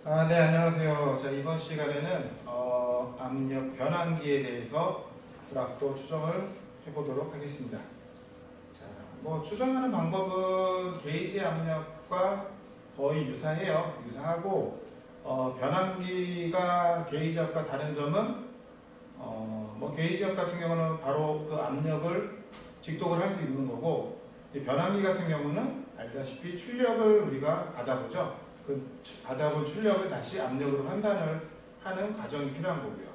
네, 안녕하세요. 자, 이번 시간에는 압력 변환기에 대해서 불확도 추정을 해보도록 하겠습니다. 자, 뭐 추정하는 방법은 게이지 압력과 거의 유사해요. 유사하고 변환기가 게이지압과 다른 점은 뭐 게이지압 같은 경우는 바로 그 압력을 직독을 할 수 있는 거고, 이 변환기 같은 경우는 알다시피 출력을 우리가 받아보죠. 그 받아본 출력을 다시 압력으로 환산을 하는 과정이 필요한 거고요.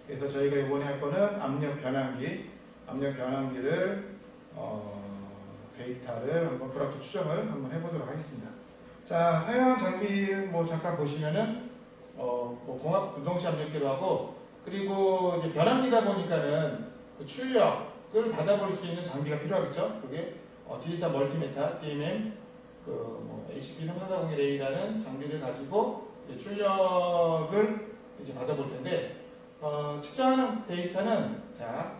그래서 저희가 이번에 할 거는 압력 변환기를 데이터를 한번 불확도 추정을 한번 해보도록 하겠습니다. 자, 사용한 장비 뭐 잠깐 보시면은 뭐 공합 분동시 압력계로 하고, 그리고 이제 변환기다 보니까는 그 출력을 받아볼 수 있는 장비가 필요하겠죠. 그게 디지털 멀티메타 DMM 뭐 HP는 8401A라는 장비를 가지고 이제 출력을 이제 받아볼 텐데, 측정하는 데이터는 자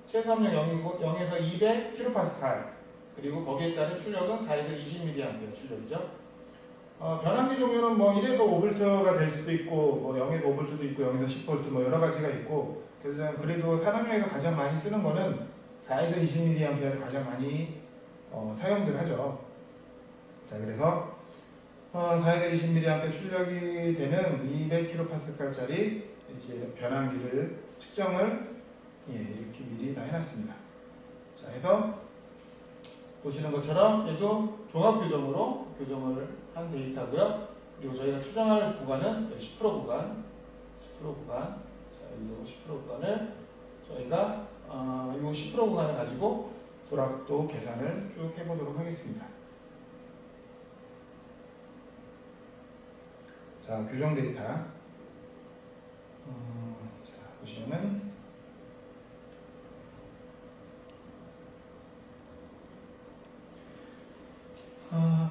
최소 압력 0에서 200kPa, 그리고 거기에 따른 출력은 4에서 20mA 출력이죠. 변환기 종류는 뭐 1에서 5V가 될 수도 있고, 뭐 0에서 5V도 있고, 0에서 10V 뭐 여러 가지가 있고, 그래서 그래도 산업용에서 가장 많이 쓰는 거는 4에서 20mA를 가장 많이 사용들 하죠. 자, 그래서 4에서 20mA 출력이 되는 200kPa짜리 이제 변환기를 측정을 이렇게 미리 다 해놨습니다. 자, 해서 보시는 것처럼 얘도 종합 교정을 한 데이터고요. 그리고 저희가 추정할 구간은 10% 구간, 자, 이 10% 구간을 저희가 이 10% 구간을 가지고 불확도 계산을 쭉 해보도록 하겠습니다. 자, 교정 데이터. 자, 보시면은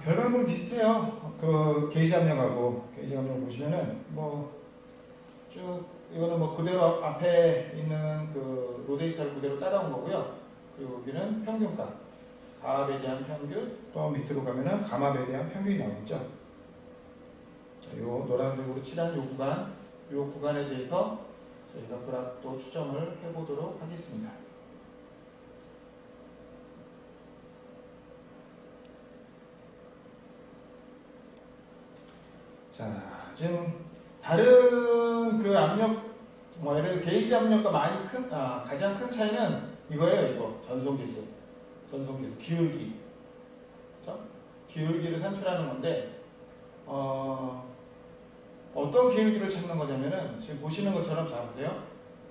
결과물은 비슷해요. 그 게이지 압력하고 게이지 압력 보시면은 뭐 쭉 이거는 뭐 그대로 앞에 있는 그 로 데이터를 그대로 따라온 거고요. 그리고 여기는 평균값, 가압에 대한 평균, 또 밑으로 가면은 감압에 대한 평균이 나오겠죠. 요 노란색으로 칠한 요 구간에 대해서 저희가 불확도 추정을 해보도록 하겠습니다. 자, 지금 다른 그 압력, 뭐 예를 들어 게이지 압력과 많이 가장 큰 차이는 이거예요. 이거 전송계수, 기울기, 그렇죠? 기울기를 산출하는 건데, 어떤 기울기를 찾는 거냐면은 지금 보시는 것처럼 자 보세요.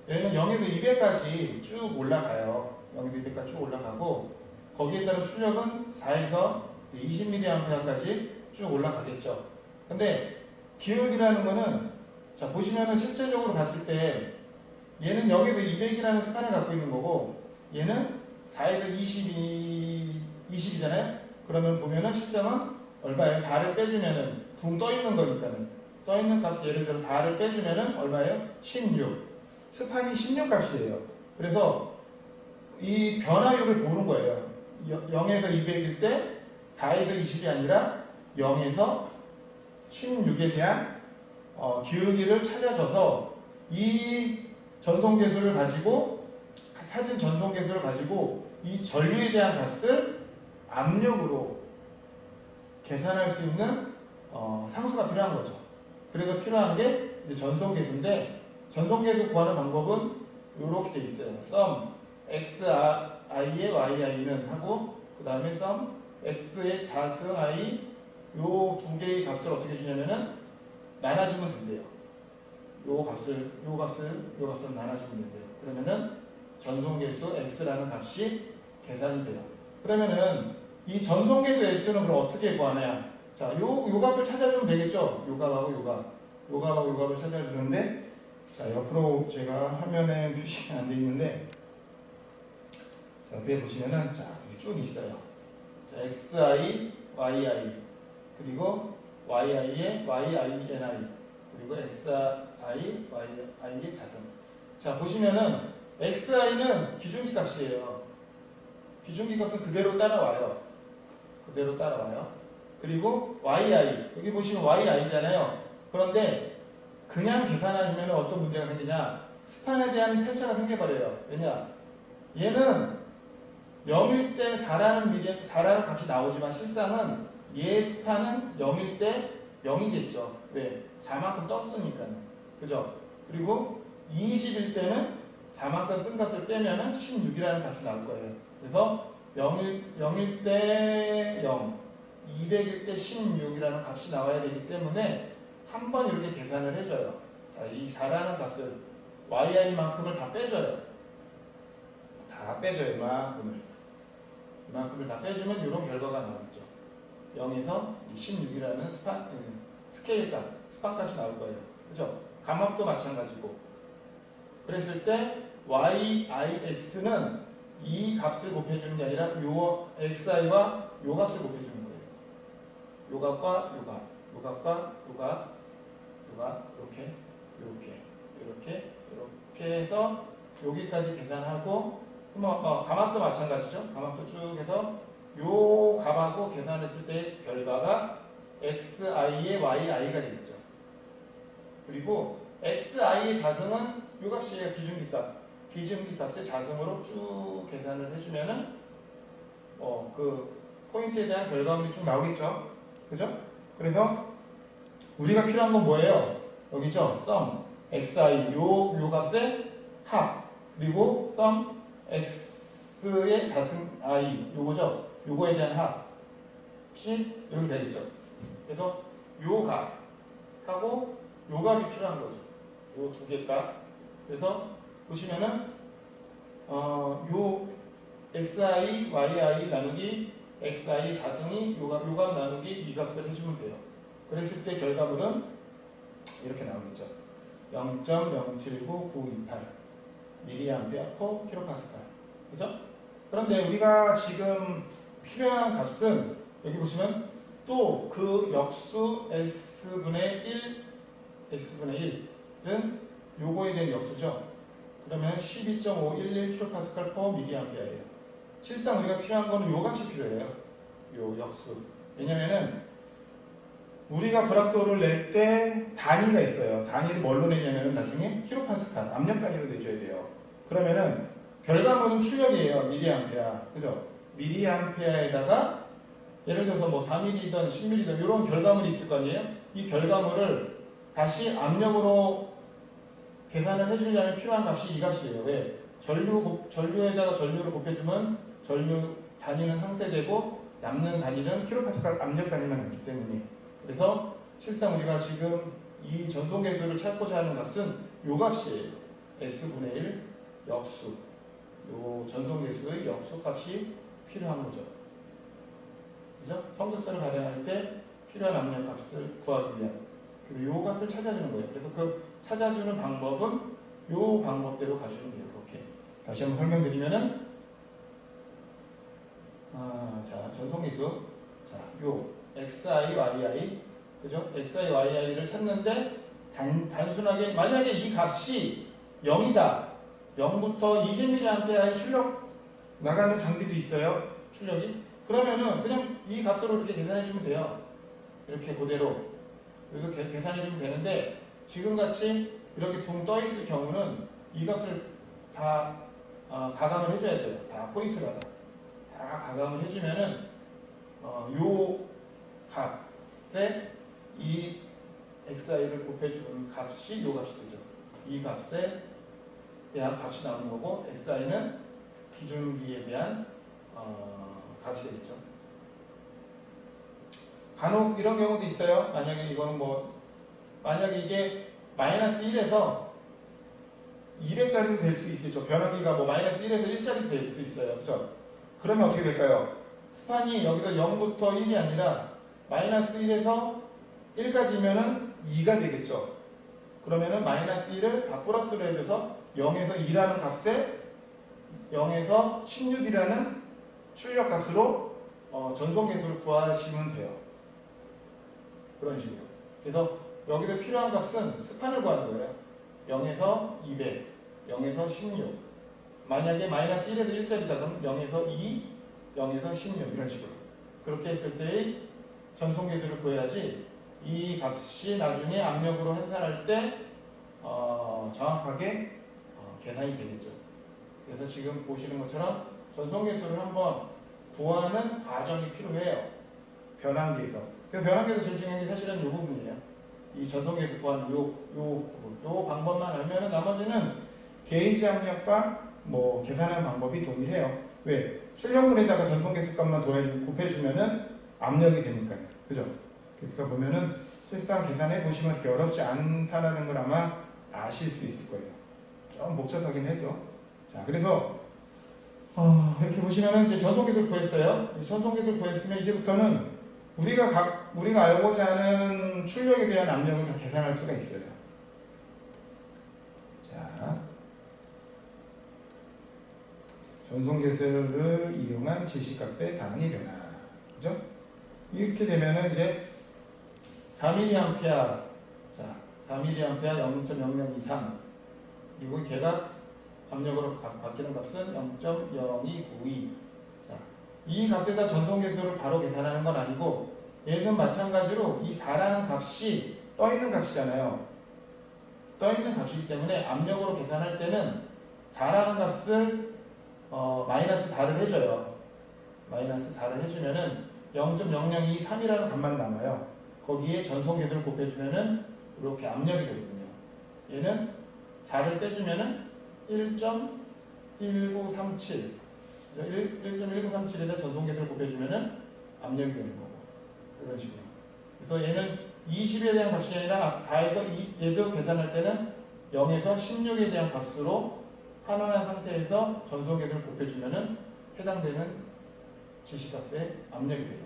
얘는 0에서 200까지 쭉 올라가요. 0에서 200까지 쭉 올라가고, 거기에 따른 출력은 4에서 20mA까지 쭉 올라가겠죠. 근데 기울기라는 거는 자 보시면은 실제적으로 봤을 때 얘는 0에서 200이라는 스판을 갖고 있는 거고, 얘는 4에서 20이잖아요. 그러면 보면은 실정은 얼마예요? 4를 빼주면은 붕 떠 있는 거니까는, 떠 있는 값을 예를 들어 4를 빼주면은 얼마예요? 16. 스판이 16 값이에요. 그래서 이 변화율을 보는 거예요. 0에서 200일 때 4에서 20이 아니라 0에서 16에 대한 기울기를 찾아줘서 이 전송계수를 가지고, 찾은 전송계수를 가지고 이 전류에 대한 값을 압력으로 계산할 수 있는 상수가 필요한 거죠. 그래서 필요한 게 이제 전송계수인데, 전송계수 구하는 방법은 이렇게 돼 있어요. sum xi의 yi는 하고, 그 다음에 sum x의 자승 i, 요 두 개의 값을 어떻게 주냐면은 나눠주면 된대요. 요 값을 나눠주면 된대요. 그러면은 전송계수 s라는 값이 계산이 돼요. 그러면은 이 전송계수 s는 그럼 어떻게 구하냐? 자, 요 값을 찾아주면 되겠죠? 요 값하고 요 값을 찾아주는데, 자, 옆으로 제가 화면에 표시가 안 돼 있는데, 자, 옆에 보시면은 자, 여기 쭉 있어요. 자, xi, yi, 그리고 yi의 yini, 그리고 xi, yi의 자승. 자, 보시면은 xi는 기준기 값이에요. 기준기 값은 그대로 따라와요. 그리고 yi, 여기 보시면 yi잖아요. 그런데 그냥 계산하시면 어떤 문제가 생기냐? 스판에 대한 편차가 생겨버려요. 왜냐? 얘는 0일 때 4라는 값이 나오지만 실상은 얘 스판은 0일 때 0이겠죠. 왜? 4만큼 떴으니까요. 그죠? 그리고 20일 때는 4만큼 뜬 값을 빼면은 16이라는 값이 나올 거예요. 그래서 0일 때 0, 200일 때 16이라는 값이 나와야 되기 때문에 한 번 이렇게 계산을 해줘요. 자, 이 4라는 값을 yi만큼을 다 빼줘요. 다 빼줘요. 이만큼을 다 빼주면 이런 결과가 나오겠죠. 0에서 16이라는 스케일 값, 스판 값이 나올 거예요. 그죠? 감압도 마찬가지고. 그랬을 때 yix는 이 값을 곱해주는 게 아니라 요 xi와 요 값을 곱해주는 거예요. 요 값과 요 값, 요 값과 요 값, 요 값, 이렇게 해서 여기까지 계산하고 감압도 마찬가지죠. 감압도 쭉 해서 요 값하고 계산했을 때 결과가 xi의 yi가 되겠죠. 그리고 xi의 자승은 요 값이에요. 기준기 값의 자승으로 쭉 계산을 해주면은 그 포인트에 대한 결과물이 쭉 나오겠죠. 그죠? 그래서 우리가 필요한 건 뭐예요? 여기죠. sum xi 요 값의 합 그리고 sum x의 자승 i 요거죠. 요거에 대한 합이 이렇게 되겠죠. 그래서 요 값하고 요 값이 필요한 거죠. 요 두 개 값. 그래서 보시면은 요 xi, yi 나누기 xi 자승이 요 값 나누기 이 값을 해주면 돼요. 그랬을 때 결과물은 이렇게 나오겠죠. 0.079928 mAh/kPa. 그죠? 그런데 우리가 지금 필요한 값은 여기 보시면 또 그 역수 s분의 1은 요거에 대한 역수죠. 그러면 12.511kPa/mAh예요. 실상 우리가 필요한 거는 요 값이 필요해요. 요 역수. 왜냐면은 우리가 불합도를 낼 때 단위가 있어요. 단위를 뭘로 내냐면 나중에 킬로파스칼, 압력 단위로 내줘야 돼요. 그러면은 결과물은 출력이에요. 밀리암페어. 그죠? 밀리암페어에다가 예를 들어서 뭐 4mm든 10mm든 이런 결과물이 있을 거 아니에요? 이 결과물을 다시 압력으로 계산을 해주려면 필요한 값이 이 값이에요. 왜? 전류에다가 전류를 곱해주면 전류 단위는 상쇄되고 남는 단위는 킬로파스칼 압력 단위만 남기 때문에. 그래서 실상 우리가 지금 이 전송계수를 찾고자 하는 값은 요 값이에요. S분의 1 역수. 요 전송계수의 역수 값이 필요한 거죠. 그죠? 성적선을 발행할 때 필요한 압력 값을 구하기 위한. 그리고 요 값을 찾아주는 거예요. 그래서 그 찾아주는 방법은 요 방법대로 가주면 돼요. 이렇게. 다시 한번 설명드리면은, 자, 전송계수. 자, 요 xi, yi, 그죠? xi, yi를 찾는데 단순하게 만약에 이 값이 0이다. 0부터 20mAh의 출력 나가는 장비도 있어요. 출력이. 그러면은 그냥 이 값으로 이렇게 계산해 주면 돼요. 이렇게 그대로. 그래서 계산해 주면 되는데 지금같이 이렇게 둥 떠 있을 경우는 이 값을 다 가감을 해줘야 돼요. 다 포인트마다. 다 가감을 해주면은 요 값에 이 xi를 곱해주는 값이 요 값이 되죠. 이 값에 대한 값이 나오는 거고 xi는 기준기에 대한 값이 되겠죠. 간혹 이런 경우도 있어요. 만약에 이거는 만약에 이게 마이너스 1에서 200짜리도 될 수 있겠죠. 변화기가 마이너스 1에서 1짜리도 될 수 있어요. 그죠? 그러면 어떻게 될까요? 스판이 여기서 0부터 1이 아니라 마이너스 1에서 1까지면은 2가 되겠죠. 그러면은 마이너스 1을 다 플러스로 해줘서 0에서 2라는 값에 0에서 16이라는 출력 값으로 전송계수를 구하시면 돼요. 그런 식으로. 그래서 여기서 필요한 값은 스판을 구하는 거예요. 0에서 200, 0에서 16. 만약에 마이너스 1에서 1짜리다 그러면 0에서 2, 0에서 16 이런 식으로. 그렇게 했을 때의 전송계수를 구해야지 이 값이 나중에 압력으로 환산할 때 정확하게 계산이 되겠죠. 그래서 지금 보시는 것처럼 전송계수를 한번 구하는 과정이 필요해요. 변환기에서. 그래서 변환기에서 제일 중요한 게 사실은 이 부분이에요. 이 전송계수 구하는 요 부분. 요 방법만 알면은 나머지는 게이지 압력과 뭐 계산하는 방법이 동일해요. 왜? 출력물에다가 전송계수 값만 곱해주면은 압력이 되니까요. 그죠? 그래서 보면은 실상 계산해 보시면 그렇게 어렵지 않다는 걸 아마 아실 수 있을 거예요. 좀 복잡하긴 해도. 자, 그래서 이렇게 보시면은 이제 전송계수를 구했어요. 전송계수를 구했으면 이제부터는 우리가 알고자 하는 출력에 대한 압력을 다 계산할 수가 있어요. 자, 전송계수를 이용한 제시값의 단위 변화. 그죠? 이렇게 되면은 이제 4mA, 자, 4mA 0.0023. 그리고 걔가 압력으로 바뀌는 값은 0.0292. 자, 이 값에다 전송계수를 바로 계산하는 건 아니고 얘는 마찬가지로 이 4라는 값이 떠있는 값이잖아요. 떠있는 값이기 때문에 압력으로 계산할 때는 4라는 값을 마이너스 4를 해줘요. 마이너스 4를 해주면은 0.0023이라는 값만 남아요. 거기에 전송계수를 곱해주면은 이렇게 압력이 되거든요. 얘는 4를 빼주면은 1.1937. 1.1937에다 전송계수를 곱해주면은 압력이 되는 거고. 이런 식으로. 그래서 얘는 20에 대한 값이 아니라 4에서 얘도 계산할 때는 0에서 16에 대한 값으로 환원한 상태에서 전송계수를 곱해주면은 해당되는 지시값의 압력이 돼요.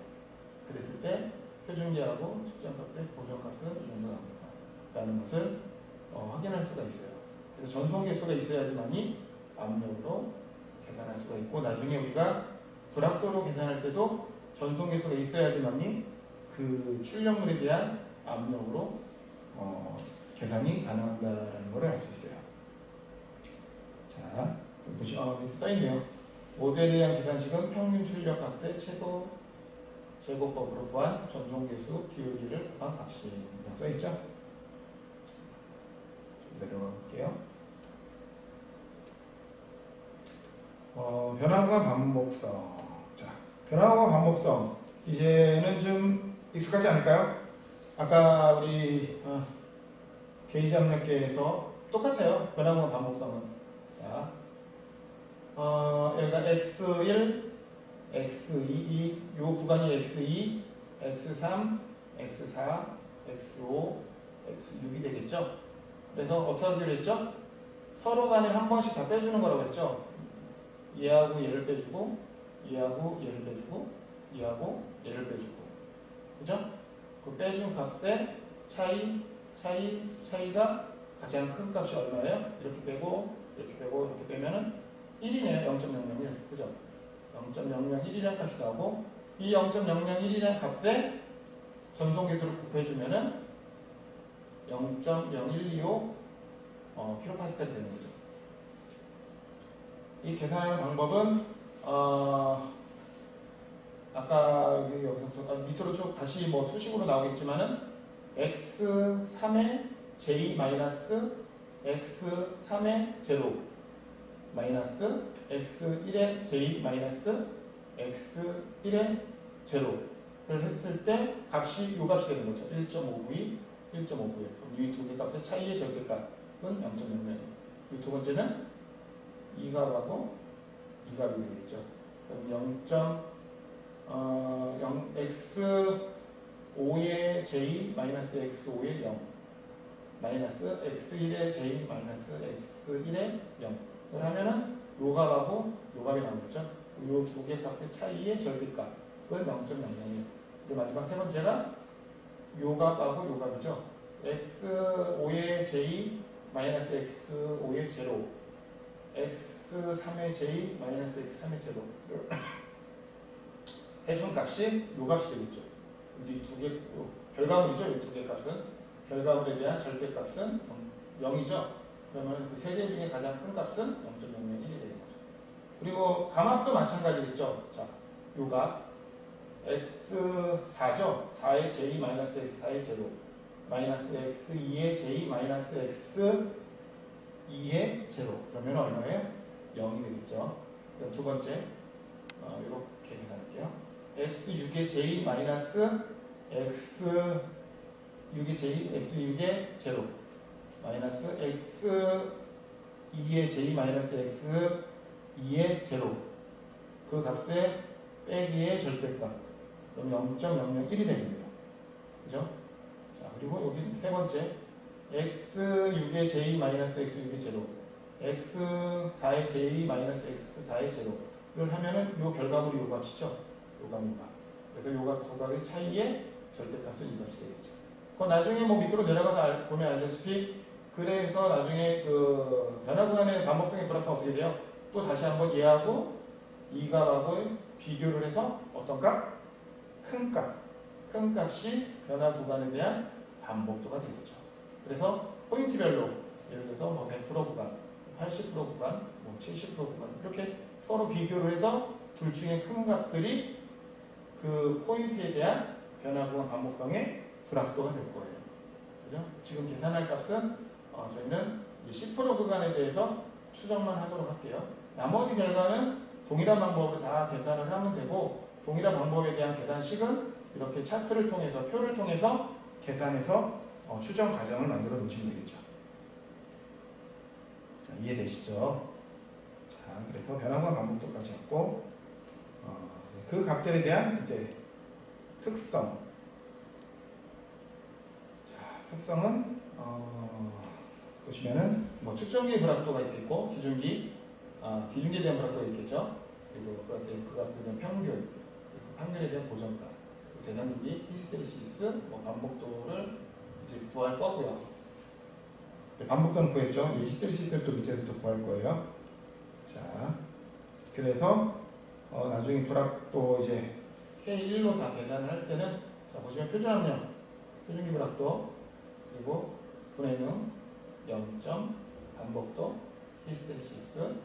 그랬을 때 표준기하고 측정값의 보정값은 이 정도 나옵니다. 라는 것을 확인할 수가 있어요. 그래서 전송계수가 있어야지만이 압력으로 계산할 수가 있고 나중에 우리가 불확도로 계산할 때도 전송계수가 있어야지만이 그 출력물에 대한 압력으로 계산이 가능하다는 것을 알 수 있어요. 자, 보시면 밑에 써있네요. 모델에 대한 계산식은 평균 출력값의 최소 제곱법으로 구한 전송계수 기울기를 곱한 값이라고 써있죠. 좀 내려가 볼게요. 변화구와 반복성. 자, 변화구와 반복성. 이제는 좀 익숙하지 않을까요? 아까 우리 게이지 압력계에서 똑같아요. 변화구와 반복성은. 자, 여기가 x1, x2, 요 구간이 x2, x3, x4, x5, x6이 되겠죠? 그래서 어떻게 하기로 했죠? 서로 간에 한 번씩 다 빼주는 거라고 했죠? 얘하고 얘를 빼주고, 얘하고 얘를 빼주고, 얘하고 얘를 빼주고. 그죠? 그 빼준 값의 차이가 가장 큰 값이 얼마예요? 이렇게 빼고, 이렇게 빼고, 이렇게 빼면은 1이네요. 0.001. 그죠? 0.001이라는 값이 나오고, 이 0.001이라는 값에 전송계수를 곱해주면은 0.0125 kPa까지 되는 거죠. 이 계산하는 방법은 아까 여기서 밑으로 쭉 다시 뭐 수식으로 나오겠지만은 x3의 j 마이너스 x3의 제로 마이너스 x1의 j 마이너스 x1의 제로를 했을 때 값이 요 값이 되는 거죠. 1.592, 1.591. 그럼 이 두 개 값의 차이의 절대값은 0.00이에요. 이 두 번째는 이 값하고 이 값이 되겠죠. 그럼 x5의 j 마이너스 x5의 0 마이너스 x1의 j 마이너스 x1의 0을 하면은 요 값하고 요 값이 나오겠죠. 요 두 개 값의 차이의 절대값은 0.00이에요. 그리고 마지막 세 번째가 요 값하고 요 값이죠. x5의 j 마이너스 x5의 제로 x3의 j 마이너스 x3의 제로 해준 값이 요 값이 되겠죠. 이 두 개 결과물이죠. 이 두 개 값은 결과물에 대한 절대값은 0이죠. 그러면 그 세 개 중에 가장 큰 값은 0.001이 되는 거죠. 그리고 감압도 마찬가지겠죠. 자, 요 값 x4죠. 4의 j 마이너스 x4의 제곱 마이너스 x2의 j 마이너스 x2의 제곱 그러면 얼마예요? 0이 되겠죠. 그럼 두 번째 이렇게 계산할게요. x6의 j 마이너스 x6의 j x6의 제곱 마이너스 x2의 j 마이너스 x2의 제곱 그 값에 빼기의 절대값 그럼 0.001이 되겠네요. 그죠? 자, 그리고 여기 세 번째 x6의 j 마이너스 x6의 제곱 x4의 j 마이너스 x4의 제곱 이걸 하면은 요 결과물이 요 값이죠. 요 값입니다. 그래서 요 값 두 값의 차이의 절대값은 이 값이 되겠죠. 그건 나중에 뭐 밑으로 내려가서 보면 알다시피 그래서 나중에 그 변화 구간의 반복성의 불합은 어떻게 돼요? 또 다시 한번 얘하고 이 값하고 비교를 해서 어떤 값? 큰 값. 큰 값이 변화 구간에 대한 반복도가 되겠죠. 그래서 포인트별로 예를 들어서 뭐 100% 구간, 80% 구간, 뭐 70% 구간 이렇게 서로 비교를 해서 둘 중에 큰 값들이 그 포인트에 대한 변화 구간 반복성의 불합도가 될 거예요. 그죠? 지금 계산할 값은 저희는 10% 구간에 대해서 추정만 하도록 할게요. 나머지 결과는 동일한 방법으로 다 계산을 하면 되고 동일한 방법에 대한 계산식은 이렇게 차트를 통해서 표를 통해서 계산해서 추정 과정을 만들어 놓으시면 되겠죠. 자, 이해되시죠? 자, 그래서 변화구간 반복도까지 했고 그 값들에 대한 이제 특성. 자, 특성은 보시면은 뭐 측정기의 불합도가 있겠고 기준기에 대한 불합도가 있겠죠. 그리고 그 값에 대한 평균, 그 판결에 대한 고정값, 대상기기, 히스테리시스, 뭐 반복도를 이제 구할 거고요. 반복도는 구했죠. 히스테리시스를 또 밑에서 또 구할 거예요. 자, 그래서 나중에 불합도 이제 K1로 다 계산을 할 때는 자 보시면 표준압력, 표준기 불합도, 그리고 분해능, 0점, 반복도, 히스테리시스,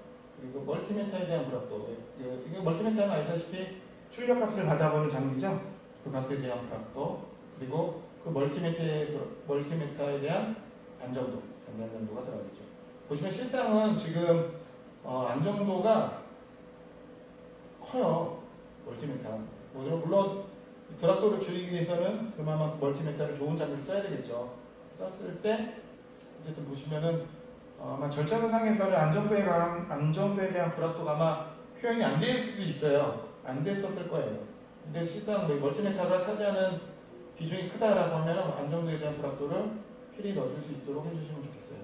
그리고 멀티메타에 대한 불합도. 이게 멀티메타는 알다시피 출력값을 받아보는 장비죠. 그 값에 대한 불합도, 그리고 그 멀티메타에 대한 안정도, 안정도가 들어가겠죠. 보시면 실상은 지금 안정도가 커요. 멀티메타. 물론 불합도를 줄이기 위해서는 그만큼 멀티메타를 좋은 장비를 써야 되겠죠. 썼을 때 어쨌든 보시면은 아마 절차상에서는 안정도에 대한 불합도가 아마 표현이 안 될 수도 있어요. 안 됐었을 거예요. 근데 실상 멀티메타가 차지하는 비중이 크다라고 하면은 안정도에 대한 불합도를 필히 넣어줄 수 있도록 해주시면 좋겠어요.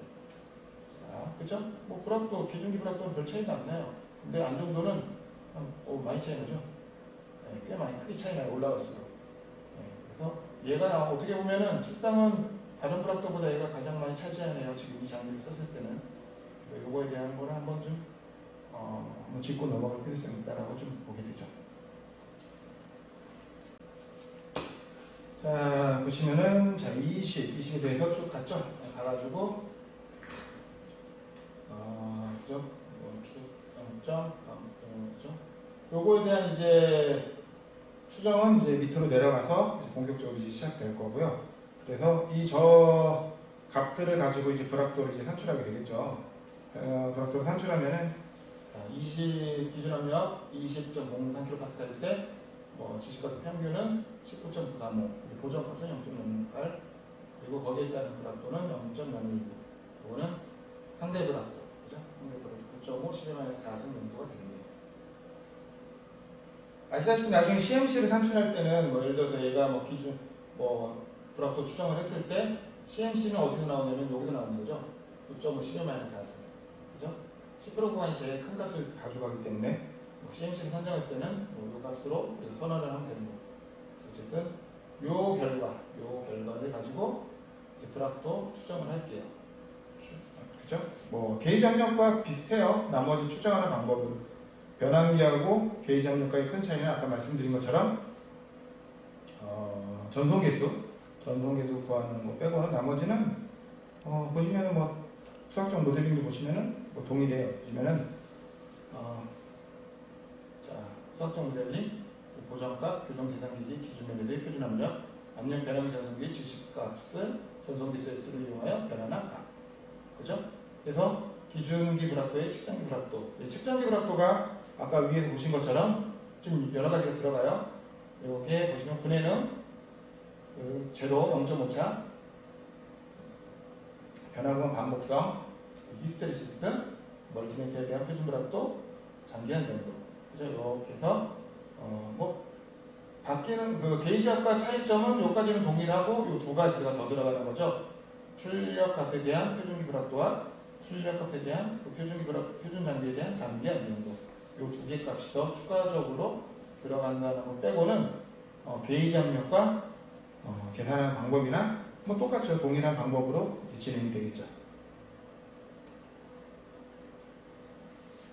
자, 그쵸? 뭐 불합도, 기준기 불합도는 별 차이가 안 나요. 근데 안정도는 많이 차이 나죠? 네, 꽤 많이 크게 차이 나요. 올라갈수록. 네, 그래서 얘가 어떻게 보면은 실상은 다른 불합도보다 얘가 가장 많이 차지하네요. 지금 이 장비를 썼을 때는. 요거에 대한 거를 한번 좀 한번 짚고 넘어갈 필요성이 있다라고 좀 보게 되죠. 자, 보시면은 자 20에 대해서 쭉 갔죠. 네, 가가지고 그죠? 쭉 0점, 그죠? 요거에 대한 이제 추정은 이제 밑으로 내려가서 이제 본격적으로 이제 시작될 거고요. 그래서 이 저 값들을 가지고 이제 불합도를 이제 산출하게 되겠죠. 불합도를 산출하면은 20 기준압력 20.03kPa일 때 뭐 지시값 평균은 19.935, 보정값은 0.068, 그리고 거기에 따른 불합도는 0.019. 이거는 상대 불합도, 그죠? 상대 불합도 9.5, 10-4승 정도가 되겠네요. 아시다시피 나중에 CMC를 산출할 때는 뭐 예를 들어서 얘가 뭐 기준 뭐 불합도 추정을 했을 때 CMC는 어디서 나오냐면 여기서 나오는 거죠. 9.5, 10-4승, 그죠? 10% 구간이 제일 큰 값을 가져가기 때문에 CMC를 선정할 때는 이 값으로 선언을 하면 되는 거예요. 어쨌든 요 결과를 가지고 이제 불합도 추정을 할게요. 그죠? 뭐 게이지 압력과 비슷해요. 나머지 추정하는 방법은 변환기하고 게이지 압력과의 큰 차이는 아까 말씀드린 것처럼 전송계수 구하는 거 빼고는 나머지는 보시면은 뭐 수학적 모델링도 보시면은 뭐 동일해요. 보시면은 자 수학적 모델링 고정값, 교정 대상기기, 기준 매매대, 표준 압력, 압력 변화기 전송기 지시값을 전송기 S를 이용하여 변환한 값. 그죠? 그래서 기준기 불확도의 측정기 불확도. 측정기 불확도가 아까 위에서 보신 것처럼 좀 여러 가지가 들어가요. 여기에 보시면 분해는 제로 0.5차, 변화구간 반복성, 히스테리시스, 멀티미터에 대한 표준 불확도, 장기한 정도. 그죠? 이렇게 해서 뭐 바뀌는 그 게이지압과 차이점은 여기까지는 동일하고 이 두 가지가 더 들어가는 거죠. 출력값에 대한 표준기 불확도와 출력값에 대한 그 표준 장비에 대한 장기한 정도. 이 두 개 값이 더 추가적으로 들어간다는 것 빼고는 게이지 압력과 계산하는 방법이나 뭐 똑같이 동일한 방법으로 이제 진행이 되겠죠.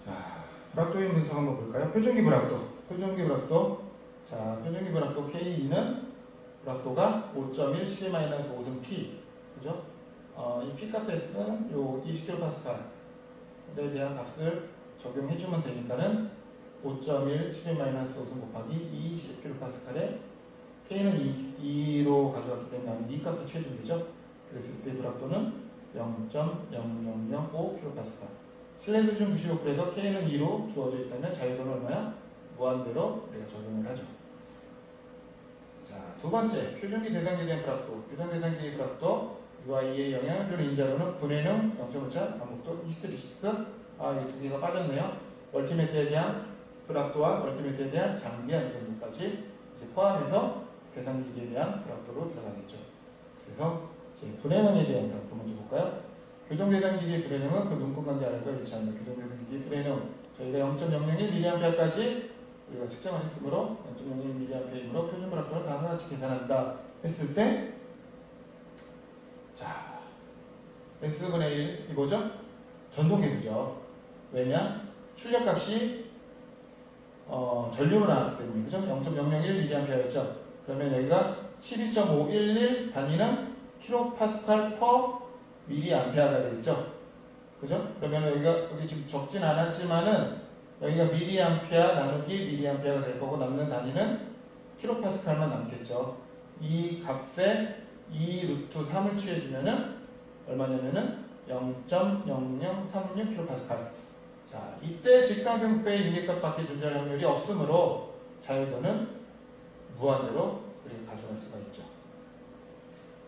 자, 불확도인 분석 한번 볼까요? 표준기 불확도. 표준기 불확도. 자, 표준기 불확도 K2는 불확도가 5.1 12-5은 P. 그죠? 이 P 값 S는 요 20kPa에 대한 값을 적용해주면 되니까는 5.1 12-5은 곱하기 2 10kPa에 K는 2로 가져갔기 때문에 이 값을 취해주면 되죠. 그랬을 때 불확도는 0.0005kPa. 실내 수준 95%에서 K는 2로 주어져 있다면 자유도는 얼마야? 무한대로 우리가 적용을 하죠. 자, 두 번째, 표준기 대상기에 대한 불확도. 표준 대상기의 불확도, UI에 영향을 주는 인자로는 분해능 0.5차, 반복도, 히스테리시스. 이 두 개가 빠졌네요. 멀티미터에 대한 불확도와 멀티미터에 대한 장기한 정도까지 이제 포함해서 대상기기에 대한 불확도로 들어가겠죠. 그래서 이제 분해능에 대한 불확도 먼저 볼까요? 교정 대상기기의 분해능은 그 눈금 관계 알과 일치합니다. 교정 대상기기의 분해능 저희가 0.001mA까지 우리가 측정을 했으므로 0.01mA이므로 표준 불확도를 다음과 같이 계산한다 했을 때, 자, S분의 1 이 뭐죠? 전송계수죠. 왜냐? 출력값이 전류로 나왔기 때문에, 그죠? 0.001mA였죠. 그러면 여기가 12.511 단위는 kPa per mA가 되겠죠. 그죠? 그러면 여기 지금 적진 않았지만은 여기가 mA 나누기 mA가 될 거고 남는 단위는 kPa만 남겠죠. 이 값에 2 루트 3을 취해주면은 얼마냐면은 0.0036kPa. 자, 이때 직사등표의 유기값밖에 존재할 확률이 없으므로 자유도는 무한대로 우리가 가져갈 수가 있죠.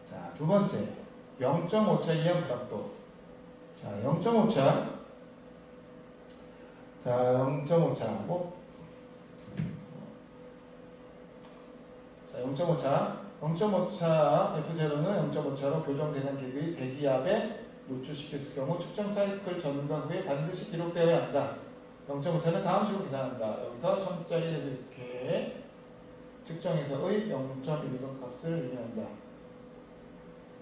자, 두 번째, 0.5차 이하 불확도. 자, 0.5차. 자, 0.5차. 자, 0.5차. 0.5차 F0는 0.5차로 교정 대상 계획의 대기압에 노출시켰을 경우 측정 사이클 전과 후에 반드시 기록되어야 한다. 0.5차는 다음 식으로 계산한다. 여기서 천짜리 이렇게 측정에서의 0.1번 값을 의미한다.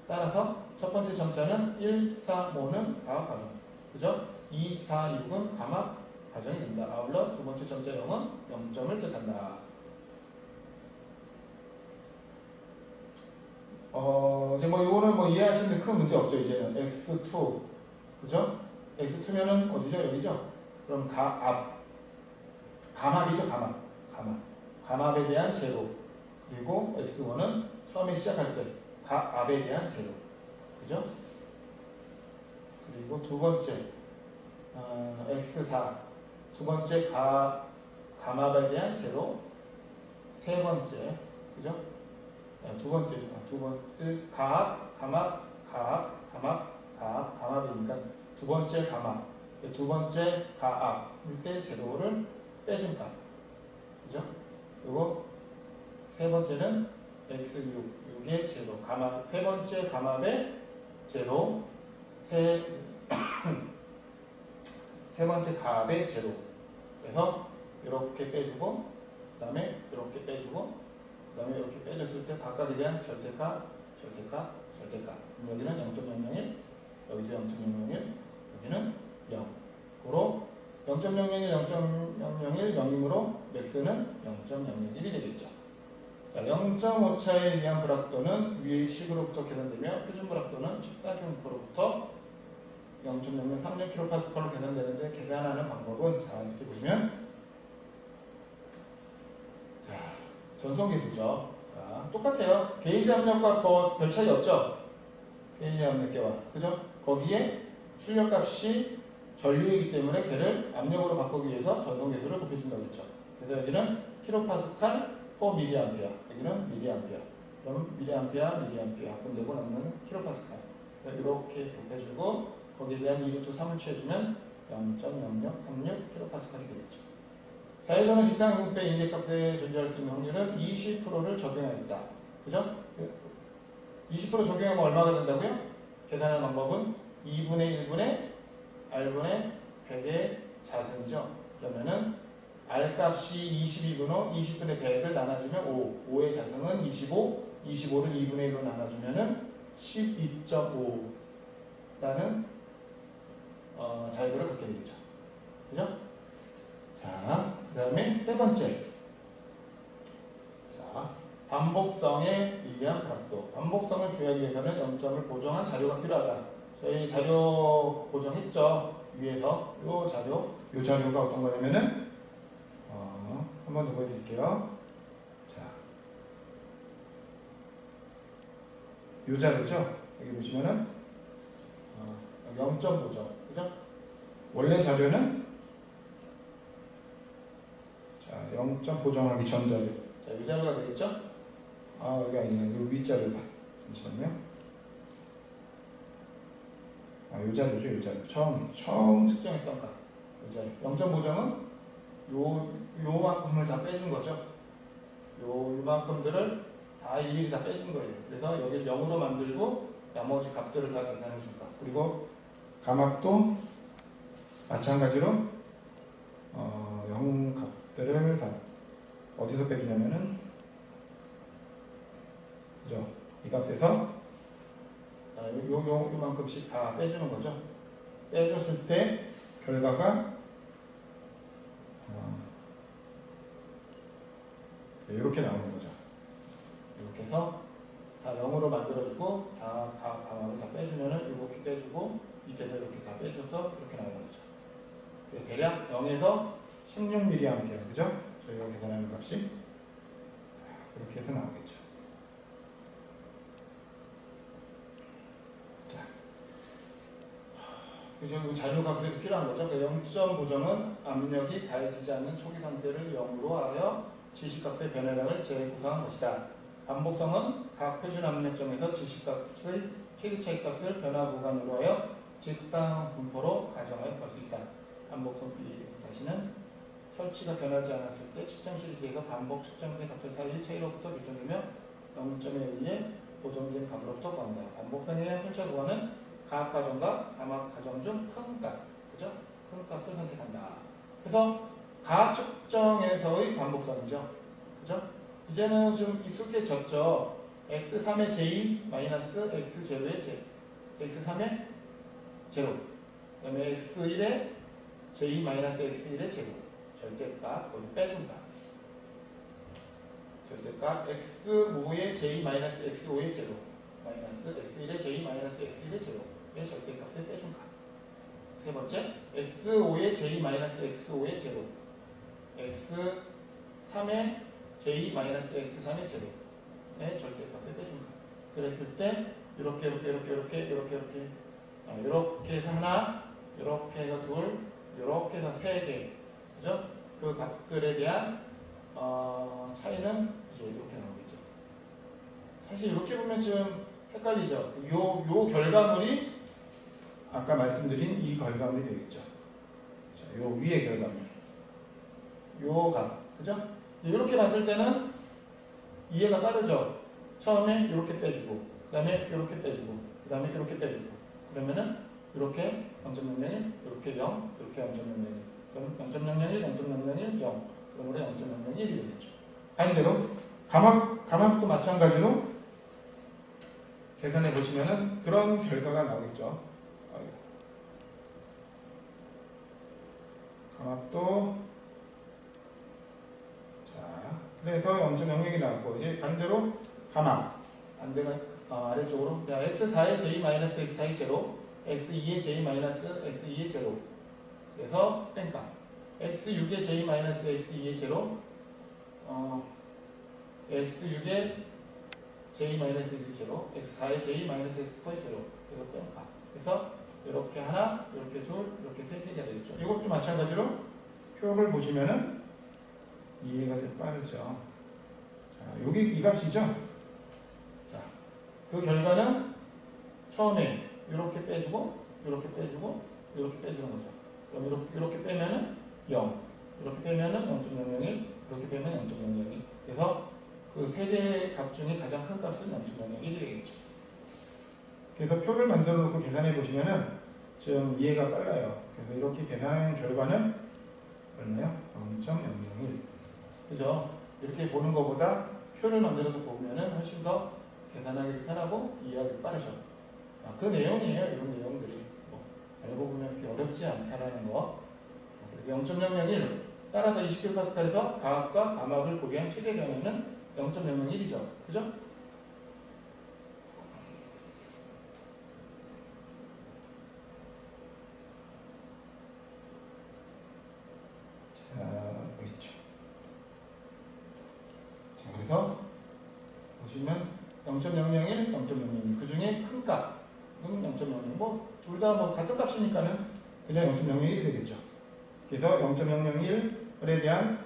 따라서 첫 번째 점자는 1, 4, 5는 가압 과정. 그죠? 2, 4, 6은 감압 과정이 된다. 아울러 두 번째 점자 0은 0점을 뜻한다. 이제 뭐 이거는 뭐 이해하시는데 큰 문제 없죠. 이제는 x2, 그죠? x2면은 어디죠? 여기죠? 그럼 감압이죠. 감압에 대한 제로. 그리고 x1은 처음에 시작할 때 압에 대한 제로. 그죠? 그리고 두 번째 x4 두 번째 감압에 대한 제로. 세 번째, 그죠? 두 번째 감압이니까 두 번째 감압, 두 번째 가압일 때 제로를 빼준 값, 그죠? 그리고 세 번째는 x6, 6의 제로, 세 번째 감압의 제로, 세 번째 가압의 제로. 그래서 이렇게 빼주고, 그 다음에 이렇게 빼주고, 그 다음에 이렇게 빼줬을 때 각각에 대한 절대값. 여기는 0.001, 여기도 0.001, 여기는 0. 고로 0.001, 0.001, 0이므로 맥스는 0.001이 되겠죠. 자, 0.5차에 의한 불확도는 위의 식으로부터 계산되며 표준 불확도는 측사경표로부터 0.0036kPa로 계산되는데 계산하는 방법은 자, 이렇게 보시면 자, 전송계수죠. 자, 똑같아요. 게이지 압력과 별 차이 없죠? 게이지 압력계와. 그죠? 거기에 출력값이 전류이기 때문에 걔를 압력으로 바꾸기 위해서 전송계수를 곱해준다고 했죠. 그래서 여기는 킬로파스칼 퍼 밀리암페어. 여기는 밀리암페어. 그럼 밀리암페어 그럼 내고 남는 킬로파스칼. 이렇게 곱해주고 거기에 대한 2루트 3을 취해주면 0.0036 킬로파스칼이 되겠죠. 자율도는 직상 인국대 인재값에 존재할 수 있는 확률은 20%를 적용하였다. 그죠? 20% 적용하면 얼마가 된다고요? 계산하는 방법은 2분의 1분의 R분의 100의 자승이죠. 그러면은 R값이 22분의 20분의 100을 나눠주면 5. 5의 자승은 25. 25를 2분의 1로 나눠주면은 12.5라는 자율도를 갖게 되겠죠. 그죠? 자, 그 다음에 세 번째. 자, 반복성에 의한 불합도. 반복성을 구하기 위해서는 0점을 보정한 자료가 필요하다. 저희 자료 보정했죠. 위에서. 요 자료가 어떤 거냐면은, 한 번 더 보여드릴게요. 자, 요 자료죠. 여기 보시면은, 0점 보정. 그죠? 원래 자료는 0점 보정하기 전 자료. 자, 이 자료가 되겠죠? 여기 아니네. 요 윗자료다. 잠시만요. 요 자료죠, 요 자료. 처음 측정했던 거. 요 자료. 0점 보정은 요만큼을 다 빼준 거죠. 요만큼들을 다 일일이 다 빼준 거예요. 그래서 여기를 0으로 만들고 나머지 값들을 다 계산해 줄 거. 그리고 감압도 마찬가지로 0 값들을 다 어디서 빼주냐면은 그죠? 이 값에서 요만큼씩 다 빼주는 거죠. 빼줬을 때 결과가 이렇게 나오는 거죠. 이렇게 해서 다 0으로 만들어주고 다 감압을 다 빼주면은 이렇게 빼주고 밑에서 이렇게 다 빼줘서 이렇게 나오는 거죠. 대략 0에서 16mA 그죠? 저희가 계산하는 값이 그렇게 해서 나오겠죠. 자, 그죠? 자료가 그래도 필요한 거죠. 0점 보정은 압력이 가해지지 않는 초기 상태를 0으로 하여 지시값의 변화량을 재구성한 것이다. 반복성은 각 표준 압력점에서 지시값의 최대 차이값을 변화 구간으로 하여 직상 분포로 가정하여 볼 수 있다. 반복성 B 다시는 설치가 변하지 않았을 때 측정 시리즈가 반복 측정된 값들 사이의 차이로부터 결정되며 0점에 의해 보정된 값으로부터 구한다. 반복성에 대한 편차 구간은 가압 가정과 감압 가정 중 큰 값, 그죠? 큰 값을 선택한다. 그래서 가압 측정에서의 반복성이죠. 그죠? 이제는 좀 익숙해졌죠. x3의 j 마이너스 x0의 j, x3의 제로, 그 다음에 x1의 j 마이너스 x1의 제로, 절대값 거기서 빼준다. 절대값 x5의 j 마이너스 x5의 제로, 마이너스 x1의 j 마이너스 x1의 제로의 절대값을 빼준다. 세 번째, x5의 j 마이너스 x5의 제로, x3의 j 마이너스 x3의 제로의 절대값을 빼준다. 그랬을 때 이렇게 해서 하나, 이렇게 해서 둘, 이렇게 해서 세 개, 그죠? 그 값들에 대한 차이는 이제 이렇게 나오겠죠. 사실 이렇게 보면 좀 헷갈리죠. 요 결과물이 아까 말씀드린 이 결과물이 되겠죠. 자, 요 위의 결과물, 요 값, 그죠? 이렇게 봤을 때는 이해가 빠르죠. 처음에 이렇게 빼주고, 그 다음에 이렇게 빼주고, 그 다음에 이렇게 빼주고, 그러면은 이렇게 0.001, 이렇게 0, 이렇게 0.001, 그럼 0.001, 0.001, 0, 그러므로 0.001이 되겠죠. 반대로 감압도 마찬가지로 계산해 보시면은 그런 결과가 나오겠죠. 감압도 자, 그래서 0.06이 나왔고 이제 반대로 감압 반대가 아래쪽으로 자, x4의 j-x4의 제로, x2의 j-x2의 제로, 그래서 땡값 x6의 j-x2의 제로, x6에 j-x0, x4에 j-x4의 제로. 이것도 0가. 그래서 이렇게 하나, 이렇게 둘, 이렇게 세 개가 되겠죠. 이것도 마찬가지로 표를 보시면은 이해가 좀 빠르죠. 자, 여기 이 값이죠. 자, 그 결과는 처음에 이렇게 빼주고, 이렇게 빼주고, 이렇게 빼주는 거죠. 그럼 이렇게 빼면은 0, 이렇게 빼면은 0.001, 이렇게 빼면 0.001. 그래서 그 세 개의 값 중에 가장 큰 값은 0.001이 되겠죠. 그래서 표를 만들어 놓고 계산해 보시면은 좀 이해가 빨라요. 그래서 이렇게 계산하는 결과는 얼마요? 0.001. 그죠? 이렇게 보는 것보다 표를 만들어서 보면은 훨씬 더 계산하기 편하고 이해하기 빠르죠. 그 내용이에요. 이런 내용들이. 알고 보면 그렇게 어렵지 않다라는 거. 0.001 따라서 20kPa에서 가압과 감압을 고비한 최대 변화는 0.001이죠. 그죠? 자, 있죠. 자, 그래서 보시면 0.001, 0.001. 그 중에 큰 값은 0.001. 둘 다 같은 값이니까는 그냥 0.001이 되겠죠. 그래서 0.001에 대한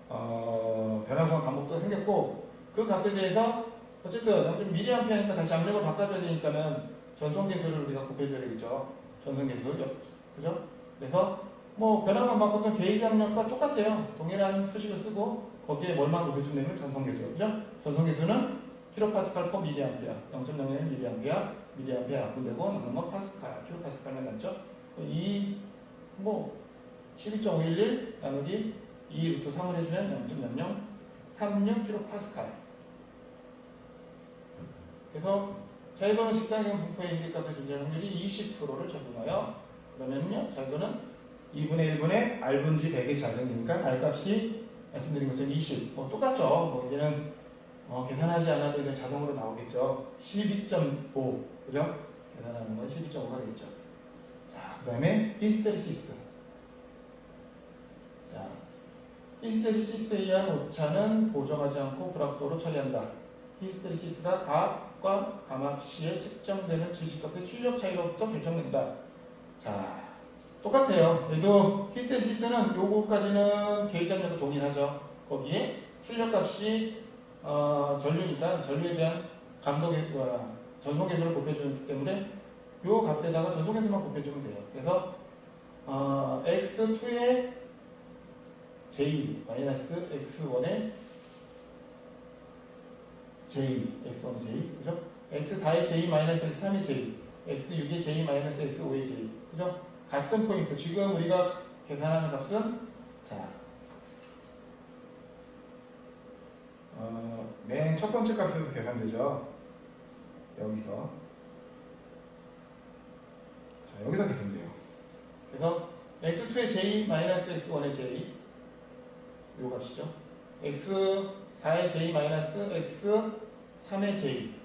변화소와 반복도가 생겼고, 그 값에 대해서 어쨌든 0.mA니까 다시 압력을 바꿔줘야 되니까는 전송계수를 우리가 곱해줘야 되겠죠. 전송계수. 그죠? 그래서 변화만 바꿨던 게이지 압력과 똑같아요. 동일한 수식을 쓰고 거기에 뭘만 곱해주면 전송계수. 그죠? 전송계수는 kPa per mA, 0.01 mA, mA 분되고 남는 건 파스칼, kPa만 남죠. 이 12.511 나누기 2 루트 3을 해주면 0.0036 kPa. 그래서 자유도는 직장경 분포의 인기값에 존재하는 확률이 20%를 적용하여, 그러면요 자유도는 2분의 1분의 R분지 100의 자승이니까 R값이 말씀드린 것처럼 20. 똑같죠. 이제는 계산하지 않아도 이제 자동으로 나오겠죠. 12.5. 그죠? 계산하는 건 12.5가 되겠죠. 자, 그 다음에 히스테리시스. 자, 히스테리시스에 의한 오차는 보정하지 않고 불확도로 처리한다. 히스테리시스가 가압과 감압 시에 측정되는 지시값의 출력 차이로부터 결정된다. 자, 똑같아요. 얘도 히스테리시스는 요거까지는 게이지 압력과 동일하죠. 거기에 출력값이 전류니까 전류에 대한 전송계수를 곱해주기 때문에 요 값에다가 전송계수만 곱해주면 돼요. 그래서 x2의 j 마이너스 x1의 j, x1의 j, 그죠? x4의 j 마이너스 x3의 j, x6의 j 마이너스 x5의 j, 그죠? 같은 포인트. 지금 우리가 계산하는 값은 맨 첫 번째 값에서 계산되죠. 여기서. 자, 여기서 계산돼요. 그래서 x2의 j 마이너스 x1의 j 요 값이죠. x4의 j 마이너스 x3의 j,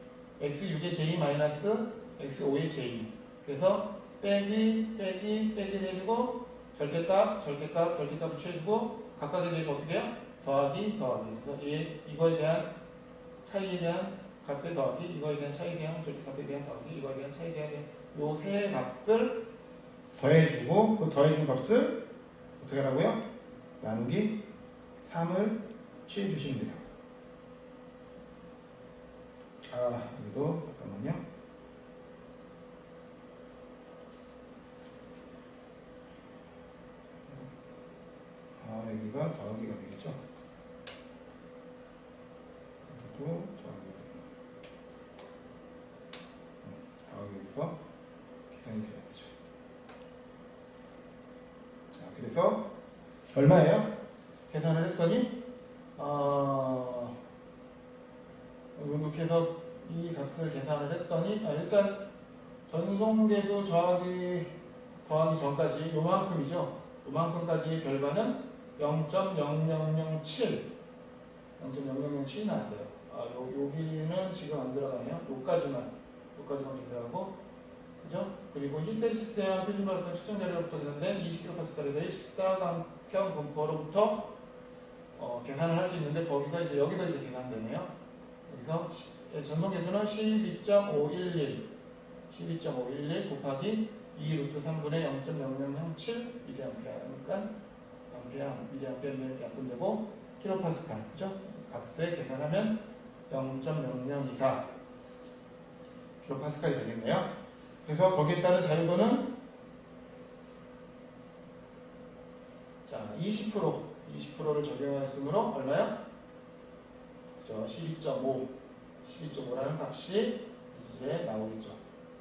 x6의 j 마이너스 x5의 j. 그래서 빼기를 해주고 절대값을 취해주고 각각에 대해서 어떻게 해요? 더하기. 그래서 이거에 대한 차이에 대한 값의 더하기, 이거에 대한 차이에 대한 절대값에 대한 더하기, 이거에 대한 차이에 대한 요 세 값을 더해주고, 그 더해준 값을 어떻게 하라고요? 나누기 3을 취해주시면 돼요. 여기도 잠깐만요. 여기가 더하기가 되겠죠. 여기도 더하기부터 계산이 돼야죠. 자, 그래서 얼마예요? 계산을 했더니 이렇게 해서 이 값을 계산을 했더니 일단 전송계수 더하기 전까지 요만큼이죠. 요만큼까지의 결과는 0.0007 나왔어요. 여기는 지금 안 들어가네요. 요까지만 준비하고, 그죠? 그리고 히스테리시스에 대한 표준발표 측정 자료로부터 계산된 20kPa에서의 직사각형 분포로부터 계산을 할 수 있는데 거기서 이제 여기서 이제 계산되네요. 여기서 전송계수는 12.511 곱하기 2 루트 3분의 0.0007 미리암페어. 그러니까 미리암페어 약분되고 킬로파스칼, 그죠? 값에 계산하면 0.0024 킬로파스칼이 되겠네요. 그래서 거기에 따른 자유도는 자 20%를 적용했으므로 얼마요? 그죠? 12.5라는 값이 이제 나오겠죠.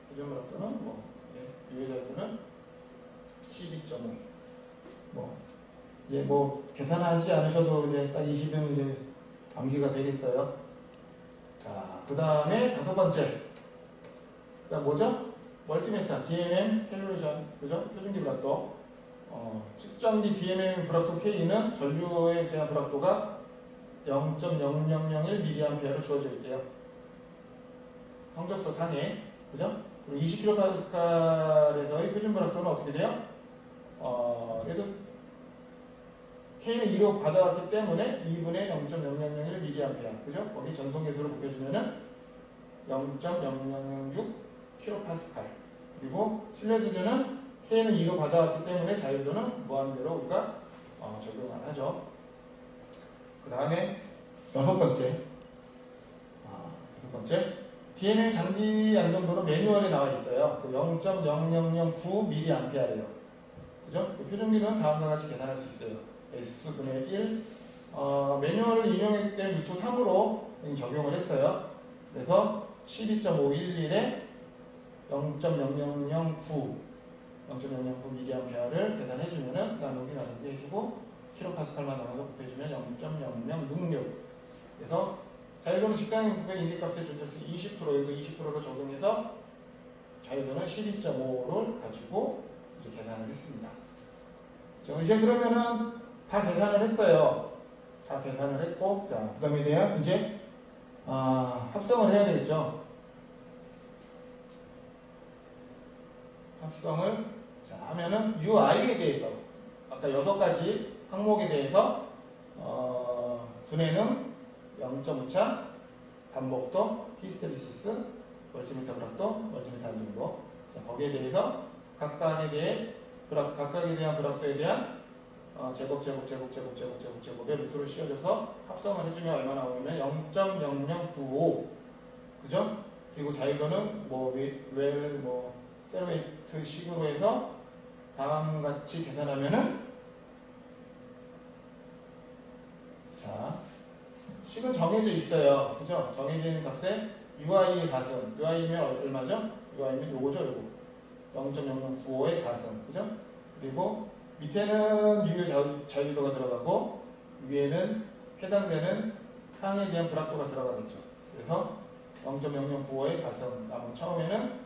표준물학도는 유효자유도는 12.5. 이제 계산하지 않으셔도 이제 딱 20은 이제 암기가 되겠어요. 자, 그 다음에 다섯 번째. 그다음 뭐죠? 멀티메타, DMM, 캘리브레이션, 그죠? 표준기 불확도. 측정기 DMM 불확도 K는 전류에 대한 불확도가 0.0001mA로 주어져 있대요. 성적서 상에, 그죠? 그리고 20kPa에서의 표준 불확도는 어떻게 돼요? 얘도 K는 2로 받아왔기 때문에 2분의 0.0001mA, 그죠? 거기 전송계수로 곱해주면은 0.0006kPa. 그리고 신뢰 수준은 K는 2로 받아왔기 때문에 자유도는 무한대로 우리가 적용을 하죠. 그 다음에 여섯 번째. DMM 장비 안정도는 매뉴얼에 나와 있어요. 그 0.0009mA예요. 그죠? 그 표준기는 다음과 같이 계산할 수 있어요. S분의 1. 매뉴얼을 인용했기 때문에 루트 3으로 적용을 했어요. 그래서 12.511에 0.0009mA를 계산해주면은 나누기 해주고 킬로파스칼만 나눠서 곱해주면 0.0066. 그래서 자유도는 직관의 부분 인기값의 존재수 20%, 여기 20%로 적용해서 자유도는 12.5를 가지고 이제 계산을 했습니다. 이제 그러면은 다 계산을 했어요. 다 계산을 했고, 자, 그 다음에 대한 이제 합성을 해야 되겠죠. 합성을 하면은 UI에 대해서 아까 6가지 항목에 대해서 분해는 0.5차, 반복도, 히스테리시스, 멀티미터 불확도, 멀티미터 안정도. 거기에 대해서 각각에 대한 불확도에 대한 제곱의 루트를 씌워줘서 합성을 해주면 얼마 나오냐면 0.0095. 그죠? 그리고 자유도는 세로웨이트 식으로 해서 다음같이 계산하면은 자, 식은 정해져 있어요. 그죠? 정해져 있는 값에 UI의 4승. UI면 얼마죠? UI면 요거죠, 요거. 0.0095의 4승. 그죠? 그리고 밑에는 유효 자유도가 들어가고 위에는 해당되는 항에 대한 불확도가 들어가겠죠. 그래서 0.0095의 4승. 남은 처음에는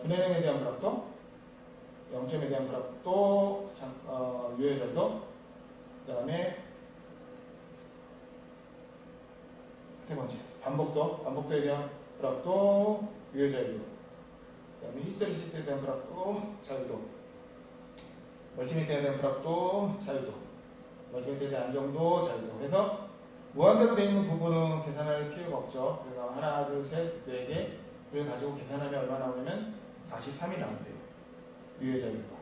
분해능에 대한 불확도, 0점에 대한 불확도, 유효 자유도, 그 다음에 세 번째, 반복도에 대한 불확도, 유효 자유도, 그 다음에 히스테리시스에 대한 불확도, 자유도, 멀티미터에 대한 불확도, 자유도, 멀티미터에 대한 안정도, 자유도 해서 무한대로 되어 있는 부분은 계산할 필요가 없죠. 그래서 하나, 둘, 셋, 네 개 그걸 가지고 계산하면 얼마 나오냐면 43이 나온대요. 유효 자유도가.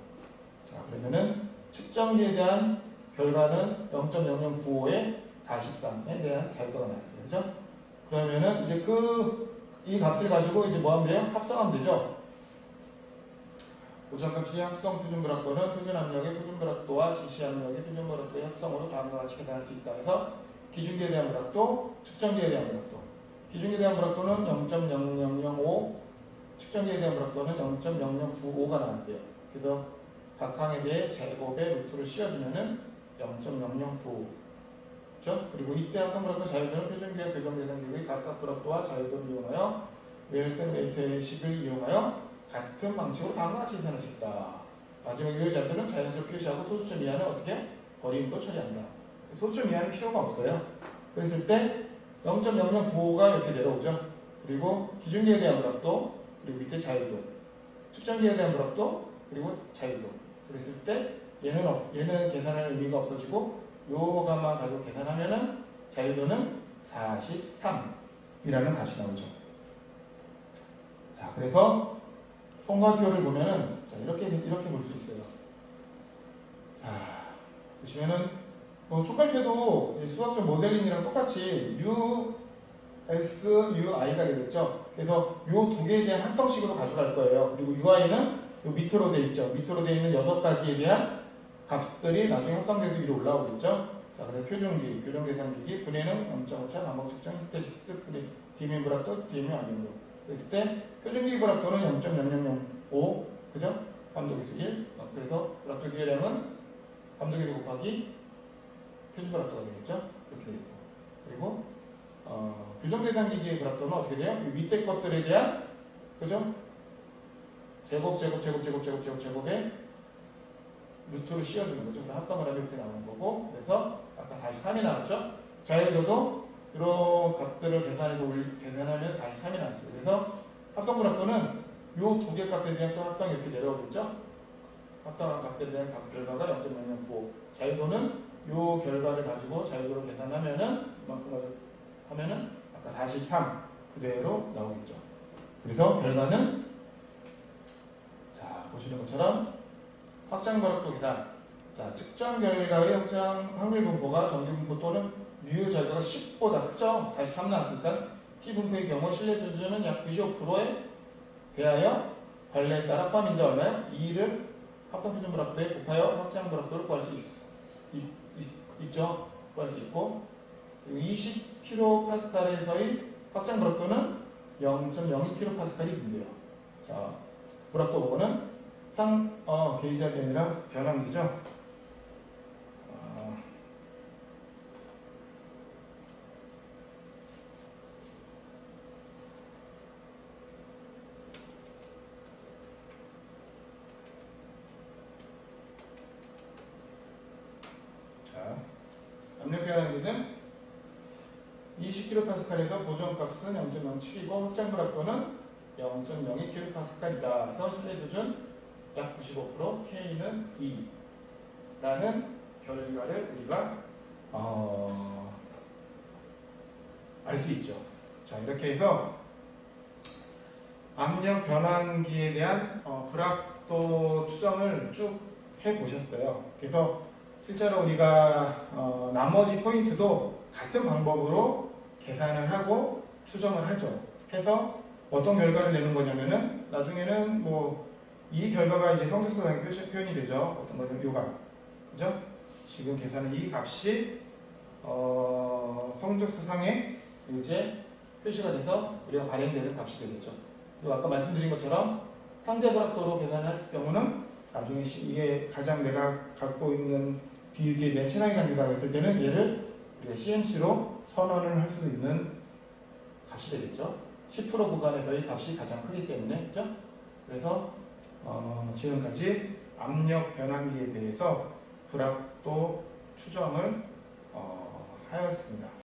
자, 그러면은 측정기에 대한 결과는 0.0095에 43에 대한 자유도가 나왔어요. 그죠? 그러면은 이제 이 값을 가지고 이제 뭐 하면 돼요? 합성하면 되죠? 고정값이 합성 표준불확도는 표준압력의 표준불확도와 지시압력의 표준불확도의 합성으로 다음과 같이 계산할 수 있다 해서 기준기에 대한 불확도, 측정기에 대한 불확도. 기준기에 대한 불확도는 0.0005, 측정기에 대한 불확도는 0.0095가 나왔대요. 그래서 각 항에 대해 제곱의 루트를 씌워주면은 0.0095. 그렇죠? 그리고 이때 합성 불확도 자유도는 표준기와 교정계산기의 각각 불확도와 자유도를 이용하여 웰센 식을 이용하여 같은 방식으로 다음과 같이 계산할 수 있다. 마지막 유효 자유도는 자연수를 표시하고 소수점 이하는 어떻게? 거리임도 처리한다. 소수점 이하는 필요가 없어요. 그랬을 때 0.0095가 이렇게 내려오죠. 그리고 기준기에 대한 불확도, 그리고 밑에 자유도, 측정기에 대한 불확도, 그리고 자유도. 그랬을 때 얘는 계산할 의미가 없어지고 요 값만 가지고 계산하면은 자유도는 43이라는 값이 나오죠. 자, 그래서 총괄표를 보면은 자, 이렇게 볼 수 있어요. 자, 보시면은 총괄표도 수학적 모델링이랑 똑같이 US, UI가 되겠죠. 그래서 요 두 개에 대한 합성식으로 가져갈 거예요. 그리고 UI는 요 밑으로 돼 있죠. 밑으로 돼 있는 6가지에 대한 값들이 나중에 합성돼서 위로 올라오겠죠. 자, 그래서 표준기, 교정계산기기, 분해능, 0.5차, 반복 측정, 히스테리시스, 디면 불합도, 디면 아니므로. 그랬을 때 표준기 불합도는 0.0005, 그죠? 감도계수 1. 그래서 불합도 기회량은 감도계수 곱하기 표준 불합도가 되겠죠. 이렇게 되고. 그리고 교정계산기기의 불합도는 어떻게 돼요? 이 밑에 것들에 대한, 그죠? 제곱에 루트로 씌워주는 거죠. 합성을 하면 이렇게 나오는 거고. 그래서 아까 43이 나왔죠. 자유도도 이런 값들을 계산하면 43이 나왔어요. 그래서 합성불합도는 요 두 개 값에 대한 또 합성이 이렇게 내려오겠죠. 합성한 값에 대한 값 결과가 0.0095. 자유도는 요 결과를 가지고 자유도로 계산하면은 이만큼 하면은 아까 43 그대로 나오겠죠. 그래서 결과는 자, 보시는 것처럼 확장불합도 계산. 자, 측정 결과의 확장 확률 분포가 정규 분포 또는 유효 결과가 10보다 크죠. 43 나왔으니까 T 분포의 경우 신뢰 수준은 약 95%에 대하여 관례에 따라 포함인자 얼마요? 2를 합성표준 불합도에 곱하여 확장 불합도를 구할 수 있죠. 구할 수 있고 20kPa에서의 확장 불합도는 0.02kPa이 된대요. 자, 불합도 보고는 게이지압이 아니라 변환기죠. 자, 압력 변환기는 20kPa에서 보존값은 0.07이고 확장 불합도는 0.02kPa이다. 그래서 신뢰 수준 약 95%, K는 2라는 결과를 우리가 알 수 있죠. 자, 이렇게 해서 압력 변환기에 대한 불합도 추정을 쭉 해보셨어요. 그래서 실제로 우리가 나머지 포인트도 같은 방법으로 계산을 하고 추정을 하죠. 해서 어떤 결과를 내는 거냐면은 나중에는 이 결과가 이제 성적서상에 표현이 되죠. 어떤 거는 요 값. 그죠? 지금 계산은 이 값이 성적서상에 이제 표시가 돼서 우리가 발행되는 값이 되겠죠. 그리고 아까 말씀드린 것처럼 상대불합도로 계산을 할 경우는 나중에 이게 가장 내가 갖고 있는 비율에 대한 최상위 장비가 됐을 때는 얘를 우리가 CMC로 선언을 할 수 있는 값이 되겠죠. 10% 구간에서의 값이 가장 크기 때문에, 그죠? 그래서 지금까지 압력 변환기에 대해서 불합도 추정을 하였습니다.